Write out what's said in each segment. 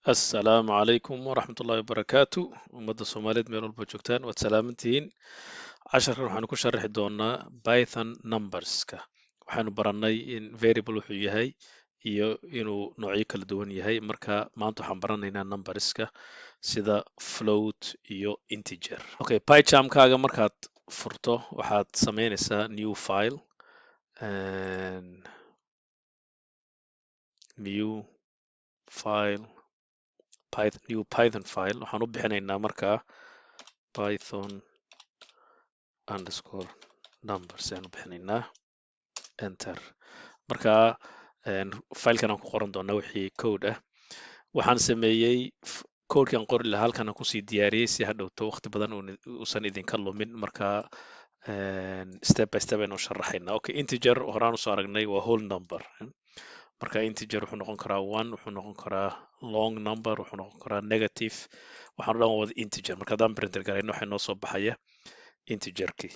Assalaamu calaykum waraxmatullaahi wabarakaatu. Ummadda Soomaaliyeed meel walba joogtaan waad salaamantihiin. Casharkan waxaanu ku sharaxi doonaa Python numberska. Waxaanu barannay in variable wuxuu yahay iyo inuu noocyo kala duwan yahay. Marka maanta waxaan baranaynaa numberska sida float iyo integer. Okay, PyCharm-kaaga markaad furto waxaad samaynaysaa new file. New file. New Python file. Waxaan u bixinaynaa markaa Python underscore numbers ayaan u bixinaynaa enter. Marka filekan aan ku qoran doonaa wixii code ah. Waxaan sameeyey codekan qori lahaa halkan aan kusii diyaariyey si hadhowto waqti badan uusan idinka lumin. Marka step by step ayaan u sharaxaynaa. Okay, integer horaan usoo aragnay waa whole number. Marka integer wuxuu noqon karaa one, wuxuu noqon karaa long number, wuxuu noqon karaa negative. Waxaan o dhan wada integer. Marka haddaan printer garayno waxaa noo soo baxaya integerkii.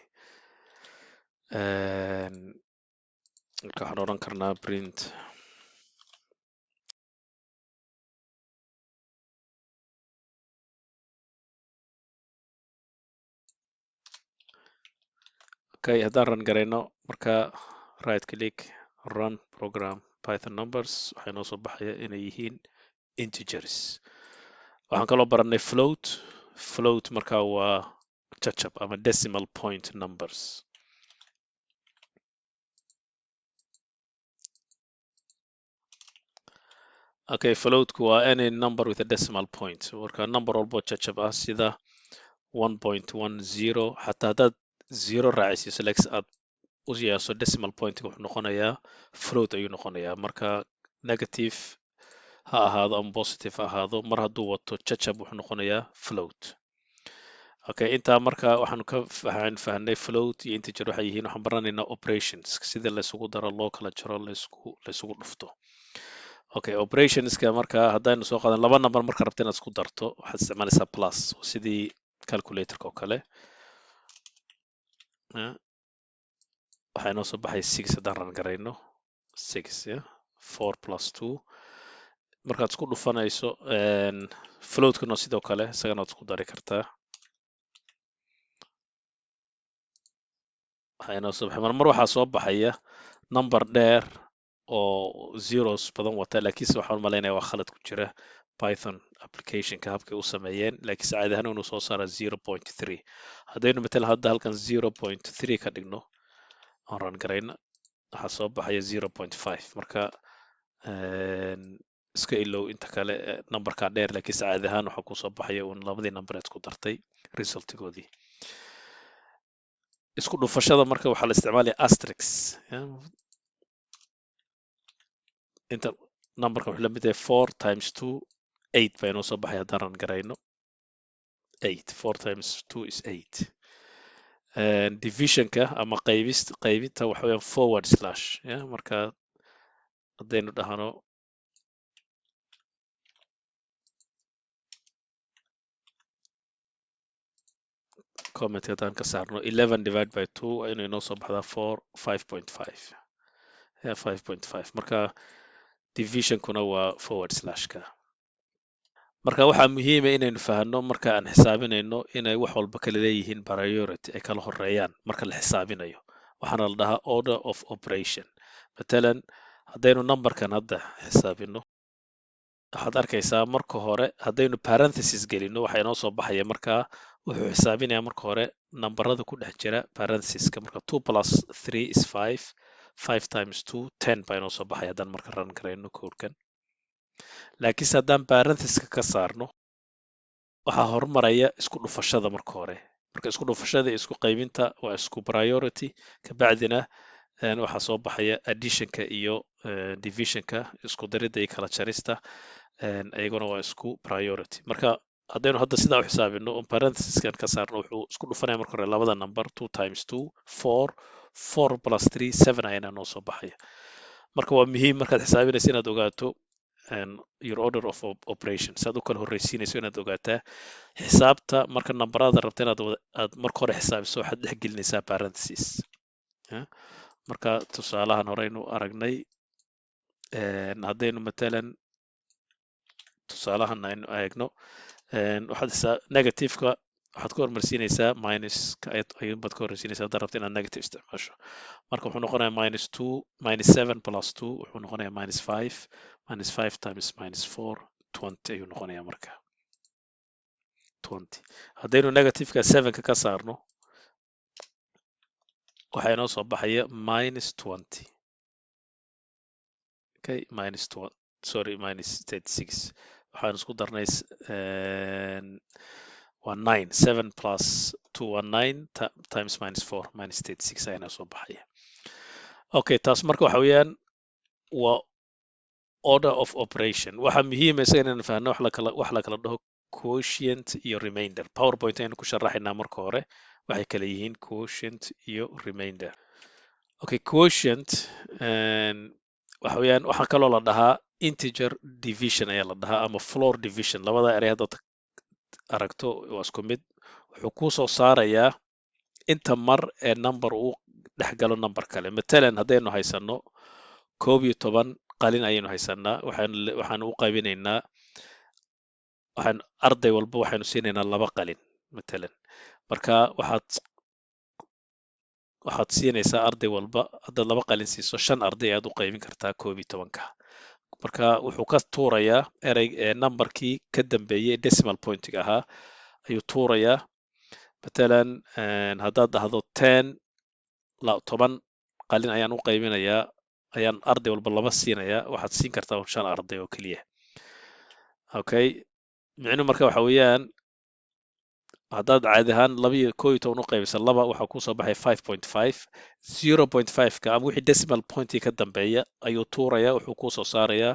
Marka waxaan odhan karnaa print okay, haddaan run garayno marka right click run program Python numbers waxay noo soo baxaya inay yihiin integers. Waxaan kaloo baranay float marka waa jajab ama decimal point numbers. Okay, floatku waa any number with a decimal point. Marka number walbo jajab ah sida 1.10 xataa haddaad 0 raacisiiso like aad u yeeso decimal point wuxuu noqonayaa float ayuu noqonayaa. Marka negative ha ahaado ama positive ha ahaado mar hadduu wato jajab wuxuu noqonayaa float. Okay, intaa marka waxaanu ka fahnay float iyo integer waxay yihiin. Waxaan baranaynaa operations sida la isugu daro, loo kala jaro, la isugu dhufto. Okay, operationska marka haddaynu soo qaadan laba number marka rabta inaad isku darto waxaad isticmaalaysaa plus sidii calculatorka oo kale. waxaa inoo soo baxay 6 haddaan ran garayno 6 4 plus 2 markaad isku dhufanayso floatkana sidoo kale isagana waad isku dari kartaa. waxaa inoo soo baxay marmar waxaa soo baxaya number dheer oo zeros badan wata laakiinse waxaan umalaynaya waa khalad ku jira Python applicationka habkay u sameeyeen laakiinse caadi ahaan inuu soo saara 0.3 haddaynu matala hadda halkan 0.3 ka dhigno aan ran garayna waxaa soo baxaya 0.5 marka iska ilow inta kale numberka dheer laakiinse caadi ahaan waxaa kusoo baxaya uun labadii number aad ku dartay resultigoodii. isku dhufashada marka waxaa la isticmaalaya asterix inta numberka wuxuu la mid yahay 4 times 2 8 baa inoo soo baxay haddaan ran garayno 8 4 times 2 is 8 divisionka ama qaybinta waxa weeyaan forward slash marka haddaynu dhahno comment haddaan ka saarno 11 divided by 2 inuu inoo soo baxdaa 5.5 5.5 marka divisionkuna waa forward slashka. marka waxaa muhiima inaynu fahanno marka aan xisaabinayno inay wax walba kala leeyihiin priority ay kala horeeyaan marka la xisaabinayo waxaana la dhahaa order of operation. matalan haddaynu numberkan hadda xisaabino waxaad arkaysaa marka hore haddaynu parenthesis gelino waxaa inoo soo baxaya markaa wuxuu xisaabinaya marka hore numberada ku dhex jira parenthesiska marka 2 plus 3 is 5 5 times 2 10 baa inoo soo baxaya haddaan marka ran garayno codekan laakiinse haddaan parenthesiska ka saarno waxaa horumaraya isku dhufashada marka hore marka isku dhufashada iyo isku qaybinta waa isku priority kabacdina waxaa soo baxaya additionka iyo divisionka isku darida iyo kala jarista iyaguna waa isku priority. marka haddaynu hadda sidaa u xisaabino on parenthesiskan ka saarno wuxuu isku dhufanaya marka hore labada number 2 times 2 4 4 plus 3 7 ayana noo soo baxaya. marka waa muhiim markaad xisaabinaysa inaad ogaato your order of operation saad u kala horreysiinayso inaad ogaataa xisaabta marka numberada rabta inaad marka hore xisaabiso waxaad dhex gelinaysaa parenthesis. marka tusaalahan horeynu aragnay haddaynu matalan tusaalahan aynu eegno waxaad negativeka waxaad ku hormarsiinaysaa minuska ayuunbaad ka hormarsiinaysaa haddaad rabto inaad negative isticmaasho marka wuxuu noqonayaa -7 plus 2 wuxuu noqonayaa -5 times -4 20 ayuu noqonayaa marka 20 haddaynu negativeka 7ka ka saarno waxaa inoo soo baxaya -20 okay -36 waxaan isku darnay waa 9 7 plus 2 waa 9 times -4 -36 ayaa inoo soo baxaya okay taas marka waxa weeyaan waa order of operation waxa muhiim ah inaan fahanno wax la kala dhaho quotient iyo remainder powerpoint aynu ku sharaxaynaa marka hore waxay kala yihiin quotient iyo remainder okay quotient waxa weeyaan waxaa kaloo la dhahaa integer division ayaa la dhahaa ama floor division labada erey haddaad aragto waa isku mid wuxuu kuu soo saarayaa inta mar ee number uu dhex galo number kale matalan haddaynu haysano 11 qalin ayaynu haysanaa waxaanu u qaybinaynaa arday walba waxaynu siinaynaa 2 qalin matalan marka waxaad siinaysaa arday walba haddaad 2 qalin siiso 5 arday ayaad u qaybin kartaa 11ka marka wuxuu ka tuurayaa numberkii ka dambeeyay decimal pointiga ahaa ayuu tuurayaa matalan haddaad dhahdo 10 qalin ayaan u qaybinayaa ayaan arday walba 2 siinayaa waxaad siin kartaa 5 arday oo keliya okay micnuhu marka waxa weeyaan haddaad caadi ahaan 11 u qaybisa 2 waxaa kuu soo baxay 5.5 0.5ka ama wixii decimal pointiga ka dambeeya ayuu tuurayaa wuxuu kuu soo saarayaa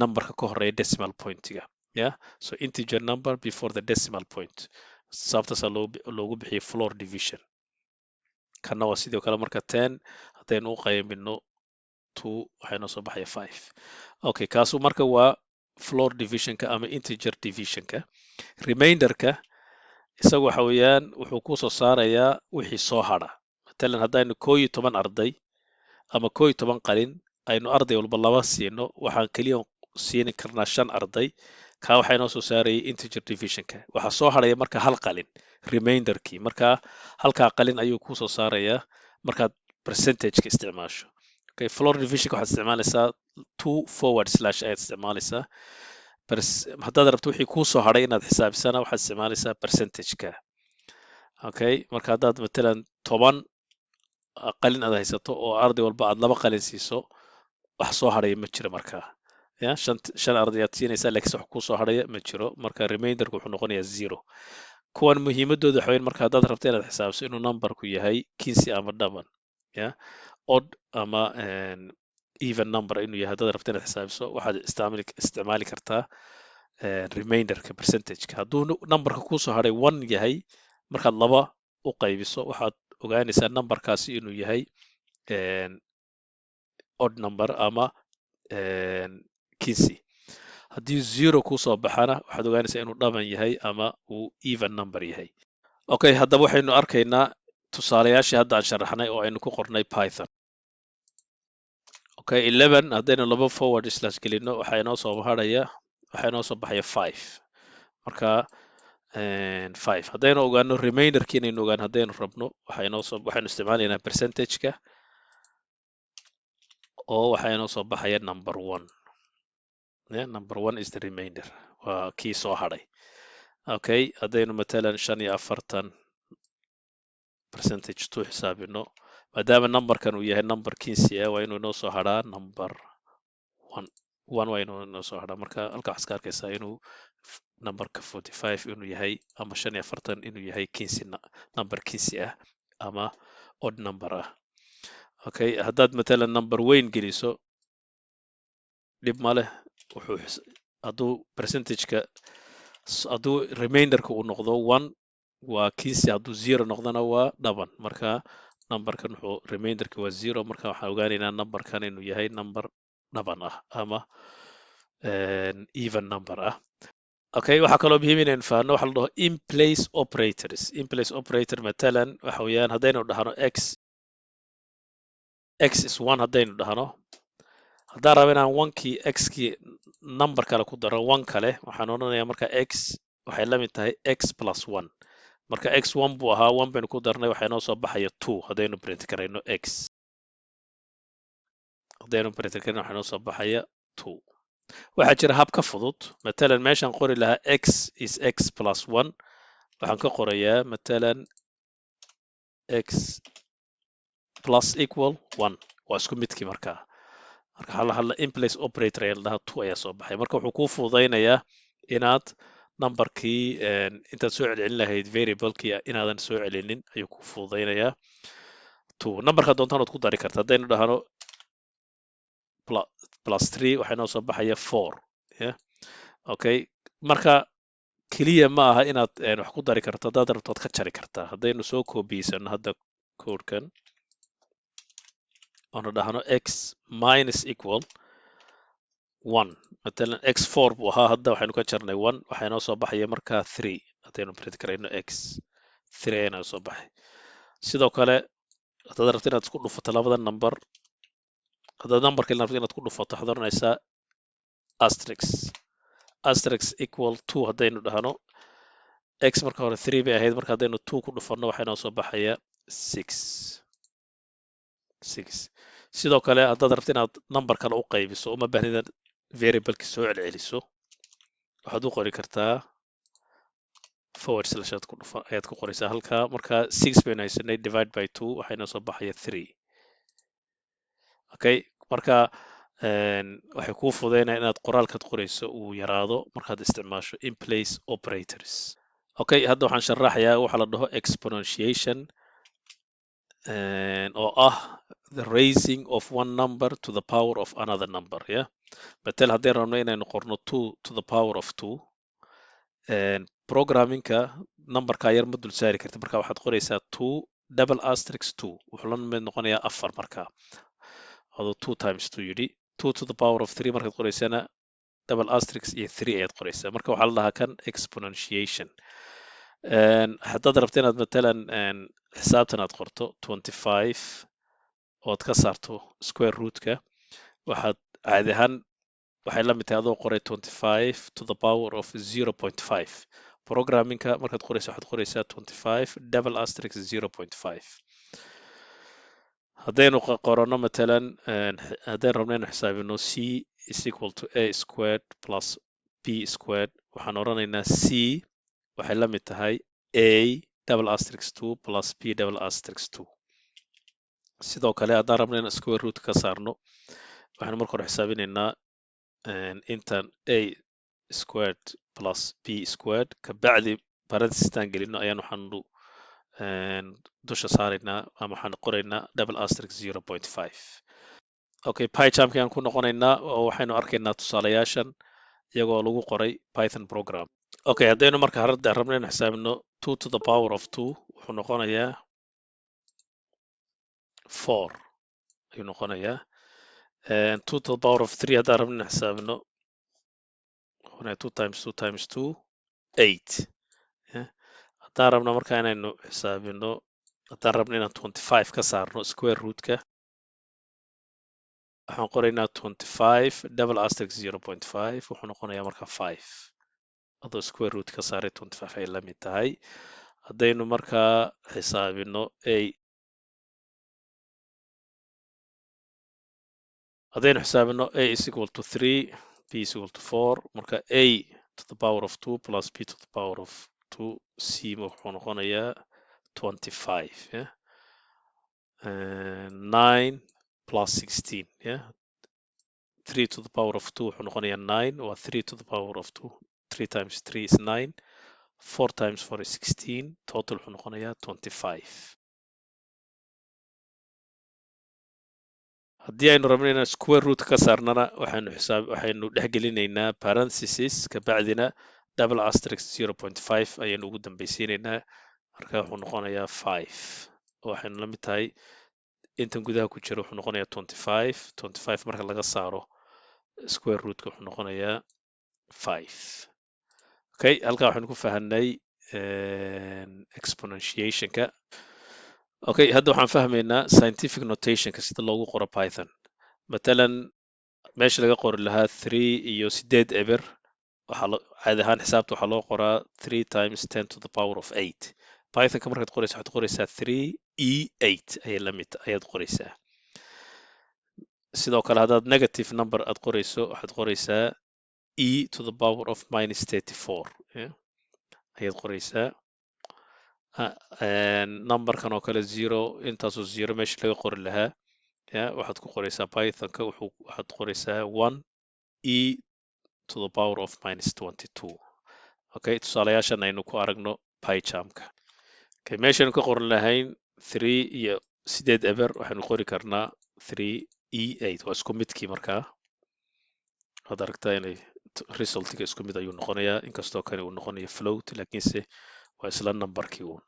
numberka ka horeeya decimal pointiga yeah so integer number before the decimal point sababtaasaa loogu bixiyay floor division kana waa sidoo kale marka 10 haddaynu u qaybino 2 waxay noo soo baxaya 5 okay kaasu marka waa floor divisionka ama integer divisionka remainderka isagu waxa weeyaan wuxuu ku soo saarayaa wixii soo hadha matalan haddaynu 11 arday ama 11 qalin aynu arday walba 2 siino waxaan kaliya siin karnaa 5 arday ka waxay noo soo saarayay integer divisionka waxa soo hadhaya marka hal qalin remainderkii marka halka qalin ayuu ku soo saarayaa markaad percentage-ka isticmaasho okay floor divisionka waxaad isticmaalaysaa 2 ayaad isticmaalaysaa haddaad rabto wixii kuu soo hadhay inaad xisaabisana waxaad isticmaalaysaa percentage-ka okay marka haddaad matalan 10 qalin aad haysato oo arday walba aad 2 qalin siiso wax soo hadhaya ma jiro markaa ya 5 arday aad siinaysaa laakiin wax kuu soo hadhaya ma jiro marka remainderku wuxuu noqonayaa 0 kuwan muhiimadooda waxa weyn marka haddaad rabto inaad xisaabiso inuu numberku yahay kinsi ama dhaban ya odd ama even number inuu yahay haddaad rabto inaad xisaabiso waxaad isticmaali kartaa remainderka percentage-ka hadduu numberka kuu soo hadhay 1 yahay markaad 2 u qaybiso waxaad ogaanaysaa numberkaasi inuu yahay odd number ama kinsi haddii 0 kuu soo baxana waxaad ogaanaysaa inuu dhaban yahay ama uu even number yahay okay haddaba waxaynu arkaynaa tusaalayaashii hadda aan sharaxnay oo aynu ku qornay python okay 11 haddaynu 2 forward slash gelino waxaa inoo soo baxaya 5 marka 5 haddaynu ogaano remainderkii inaynu ogaan haddaynu rabno waxaynu isticmaalaynaa percentage-ka oo waxaa inoo soo baxaya number 1 yeah, number 1 is the remainder waa kii soo hadhay okay haddaynu matalan 45 percentage 2 xisaabino maadaama numberkan uu yahay number kinsi ah waa inuu inoo soo hadhaa number 1 waa inuu inoo soo hadhaa marka halka waxaad ka arkaysaa inuu numberka 45 inuu yahay ama 45 inuu yahay kinsi number kinsi ah ama odd number ah okay haddaad matalan number weyn geliso dhib ma leh hadduu percentage-ka hadduu remainderka uu noqdo 1 waa kinsi hadduu 0 noqdona waa dhaban marka numberkan wuxuu remainderka waa 0 marka waxaan ogaanaynaa numberkan inuu yahay number dhaban ah ama even number ah okay waxaa kaloo muhiim inaynu fahanno waxa la dhaho in place operators in place operator matalan waxa weeyaan haddaynu dhahno x is 1 haddaynu dhahno haddaan rabo inaan onkii x-kii number kale ku daro one kale waxaan odhanayaa marka x waxay la mid tahay x plus one marka x one buu ahaa one baynu ku darnay waxaa inoo soo baxaya two haddaynu print karayno x haddaynu print karayno waxaa inoo soo baxaya two waxaa jira hab ka fudud matalan meeshaan qori lahaa x is x plus one waxaan ka qorayaa matalan x plus equal one waa isku midkii markaa marka hadla inplace operator ayaa la dhahaa two ayaa soo baxay marka wuxuu kuu fududaynayaa inaad numberkii intaad soo celcelin lahayd variablekii inaadan soo celinin ayuu kuu fududaynayaa two numberka doontaan ood ku dari karta haddaynu dhahno plus three waxaa inoo soo baxaya four yeah okay marka keliya ma aha inaad wax ku dari karto haddaad rabto waad ka jari kartaa haddaynu soo koobiyeysanno hadda codekan oona dhahno x minus equal one matalan x four buu ahaa hadda waxaynu ka jarnay one waxaa inoo soo baxaya markaa three haddaynu print karayno x three ayaa inoo soo baxay sidoo kale haddaad rabto inaad isku dhufato labada number haddaad numberkii rabto inaad ku dhufato waxaad oranaysaa asterix equal two haddaynu dhahno x marka hore three bay ahayd marka haddaynu two ku dhufanno waxaa inoo soo baxaya six sidoo kale haddaad rabto inaad number kale u qaybiso uma baahna inaad variableki soo celceliso waxaad u qori kartaa forward slash ayaad ku qoraysaa halkaa marka six baynu haysanay divide by two waxaa inoo soo baxaya three okay marka waxay kuu fududaynaya inaad qoraalkaad qorayso uu yaraado markaad isticmaasho inplace operators okay hadda waxaan sharaxayaa waxa la dhaho exponentiation oo ah the raising of one number to the power of another number yeah matal haddii rabno inaynu qorno two to the power of two programmingka numberka yar ma dul saari kartid marka waxaad qoraysaa two double asterisk two wuxuu la mid noqonayaa afar marka adoo two times two yidhi two to the power of three markaad qoraysana double asterisk iyo three ayaad qoraysaa marka waxaa la dhahaa kan exponentiation haddaad rabto inaad matalan xisaabtan aad qorto 25 ood ka saarto square rootka waxaad caadi ahaan waxay la mid tahay adoo qoray 25 to the power of 0.5 programmingka markaad qoraysa waxaad qoraysaa 25 double asterisk 0.5 haddaynu qorano matalan haddaynu rabno inuu xisaabino c is equal to a squared plus b squared waxaan oranaynaa c waxay la mid tahay a double asterisk 2 plus b double asterisk 2 sidoo kale haddaan rabno inaan square root ka saarno waxaanu marka hore xisaabinaynaa intan a squared plus b squared kabacdi parenthesistaan gelino ayaan waxaanu dusha saaraynaa ama waxaan qoraynaa double asterisk 0.5 okay pycharmki aan ku noqonaynaa oo waxaynu arkaynaa tusaalayaashan iyagoo lagu qoray python program okay haddaynu marka hadda rabno inaan xisaabino 2 to the power of 2 wuxuu noqonayaa 4 ayuu noqonayaa 2 to the power of 3 haddaan rabno inaan xisaabino 2 times 2 times 2 8 haddaan rabno marka inaynu xisaabino haddaan rabno inaan 25 ka saarno square rootka waxaan qoraynaa 25 double asterisk 0.5 wuxuu noqonayaa marka 5 adoo square root ka saaray 25 ay la mid tahay haddaynu markaa xisaabino a is equal to 3 b is equal to 4 marka a to the power of 2 plus b to the power of 2 c wuxuu noqonayaa 25 yeah? 9 plus 16 yeah? 3 to the power of 2 wuxuu noqonayaa 9 waa 3 to the power of 2 3 times 3 is 9 4 times 4 is 16 total wuxuu noqonayaa 25 haddii aynu rabno inaan square root ka saarnana waxaynu dhex gelinaynaa parenthesis kabacdina double asterisk 0.5 ayaynu ugu dambaysiinaynaa marka wuxuu noqonayaa 5 waxaynu la mid tahay intan gudaha ku jira wuxuu noqonayaa 25 marka laga saaro square rootka wuxuu noqonayaa 5 okay halkaa waxaynu ku fahanay exponentiationka okay hadda waxaan fahmaynaa scientific notationka sida loogu qoro python matalan meesha laga qori lahaa 3 iyo 8 eber caadi ahaan xisaabta waxaa loo qoraa 3 times 10 to the power of 8 pythonka markaad qoraysa waxaad qoraysaa 3e8 ayaad qoraysaa sidoo kale haddaad negative number aad qorayso waxaad qoraysaa e to the power of minus 34 ayaad qoraysaa numberkan oo kale 0 intaasoo 0 meesha laga qori lahaa waxaad ku qoraysaa pythonka waxaad qoraysaa 1 e to the power of minus 22 okay tusaalayaashan aynu ku aragno pycharmka okay meeshaynu ka qoran lahayn 3 iyo 8 eber waxaynu qori karnaa 3e8 waa isku midkii markaa waad aragtaa inay resultiga isku mid ayuu noqonayaa inkastoo kani uu noqonayo float laakiinse waa isla numberkii uun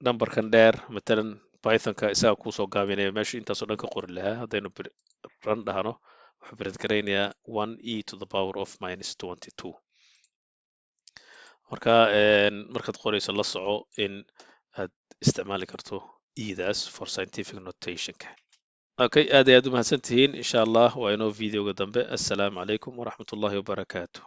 numberkan dheer matalan pythonka isaga kuusoo gaabinaya meesha intaasoo dhan ka qori lahaa haddaynu run dhahno wuxuu print garaynayaa 1e to the power of minus 22 marka markaad qorayso la soco in aad isticmaali karto edaas for scientific notationka okay aad iyo aad u mahadsan tihiin insha allah waa inoo videoga dambe assalaamu calaykum waraxmatullahi wabarakaatu